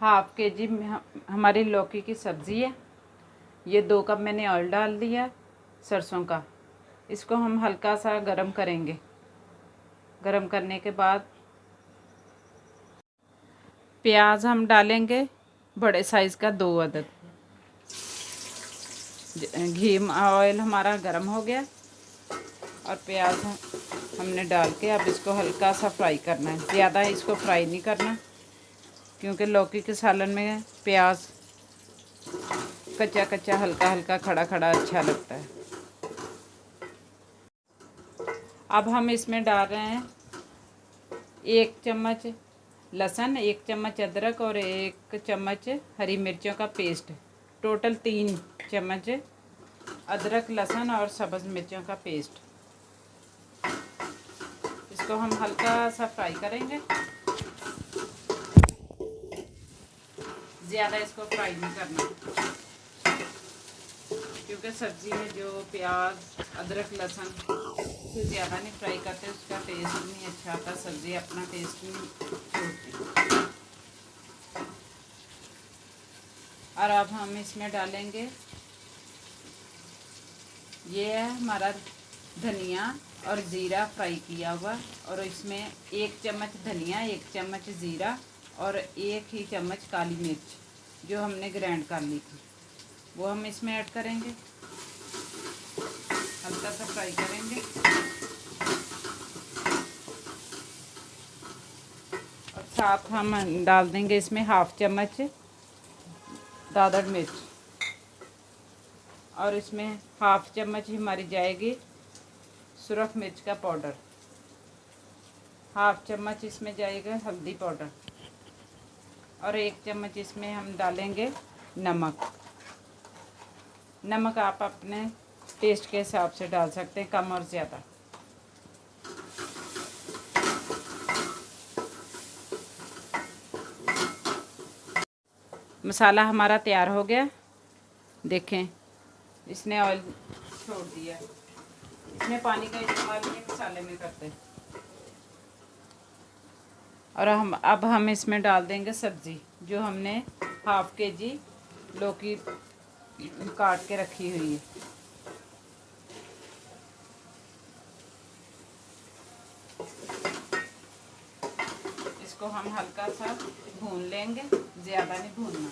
Half के जी हमारी लौकी की सब्ज़ी है। ये 2 कप मैंने ऑयल डाल दिया सरसों का। इसको हम हल्का सा गरम करेंगे। गरम करने के बाद प्याज हम डालेंगे बड़े साइज़ का 2 अदद। घी ऑयल हमारा गरम हो गया और प्याज हमने डाल के अब इसको हल्का सा फ्राई करना है। ज़्यादा इसको फ्राई नहीं करना क्योंकि लौकी के सालन में प्याज कच्चा कच्चा हल्का हल्का खड़ा खड़ा अच्छा लगता है। अब हम इसमें डाल रहे हैं 1 चम्मच लहसुन, 1 चम्मच अदरक और 1 चम्मच हरी मिर्चों का पेस्ट। टोटल 3 चम्मच अदरक, लहसुन और सब्ज़ मिर्चों का पेस्ट। इसको हम हल्का सा फ्राई करेंगे। ज़्यादा इसको फ्राई नहीं करना क्योंकि सब्ज़ी में जो प्याज, अदरक, लहसुन से ज़्यादा नहीं फ्राई करते उसका टेस्ट नहीं अच्छा आता। सब्ज़ी अपना टेस्ट नहीं छोड़ती। और अब हम इसमें डालेंगे, ये है हमारा धनिया और ज़ीरा फ्राई किया हुआ, और इसमें 1 चम्मच धनिया, 1 चम्मच ज़ीरा और 1 ही चम्मच काली मिर्च जो हमने ग्राइंड कर ली थी वो हम इसमें ऐड करेंगे। हल्का सा फ्राई करेंगे और साथ हम डाल देंगे इसमें 1/2 चम्मच दादड़ मिर्च, और इसमें 1/2 चम्मच ही हमारी जाएगी सुरख मिर्च का पाउडर। 1/2 चम्मच इसमें जाएगा हल्दी पाउडर और 1 चम्मच इसमें हम डालेंगे नमक। नमक आप अपने टेस्ट के हिसाब से डाल सकते हैं, कम और ज़्यादा। मसाला हमारा तैयार हो गया। देखें, इसने ऑयल छोड़ दिया। इसमें पानी का इस्तेमाल नहीं मसाले में करते। और अब हम इसमें डाल देंगे सब्ज़ी जो हमने 1/2 kg लौकी काट के रखी हुई है। इसको हम हल्का सा भून लेंगे, ज़्यादा नहीं भूनना।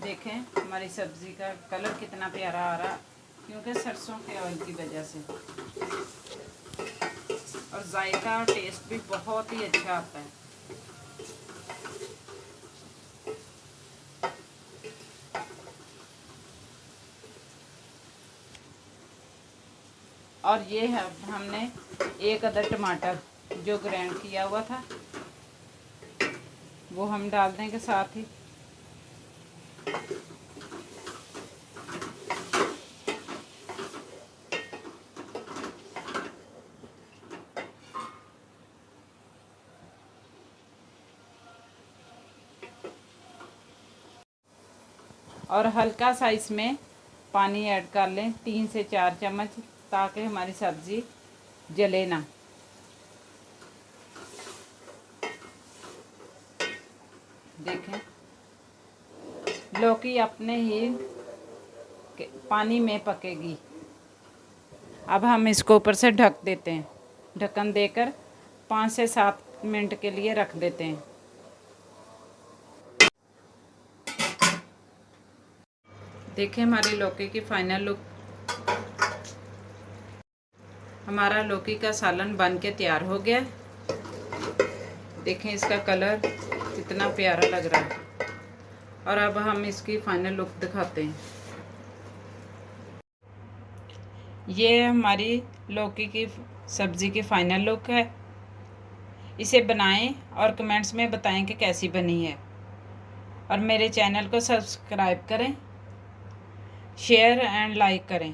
देखें हमारी सब्ज़ी का कलर कितना प्यारा आ रहा क्योंकि सरसों के ऑयल की वजह से, और जायका टेस्ट भी बहुत ही अच्छा आता है। और ये है हमने 1 अदद टमाटर जो ग्राइंड किया हुआ था वो हम डाल देंगे साथ ही। और हल्का सा इसमें पानी ऐड कर लें, 3 से 4 चम्मच, ताकि हमारी सब्ज़ी जले ना। देखें लौकी अपने ही पानी में पकेगी। अब हम इसको ऊपर से ढक देते हैं। ढक्कन देकर 5 से 7 मिनट के लिए रख देते हैं। देखें हमारी लौकी की फाइनल लुक। हमारा लौकी का सालन बन के तैयार हो गया। देखें इसका कलर कितना प्यारा लग रहा है। और अब हम इसकी फाइनल लुक दिखाते हैं। ये हमारी लौकी की सब्ज़ी की फाइनल लुक है। इसे बनाएं और कमेंट्स में बताएं कि कैसी बनी है। और मेरे चैनल को सब्सक्राइब करें, शेयर एंड लाइक करें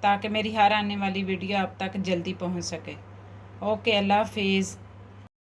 ताकि मेरी हर आने वाली वीडियो आप तक जल्दी पहुंच सके। ओके, अल्लाह हाफिज़।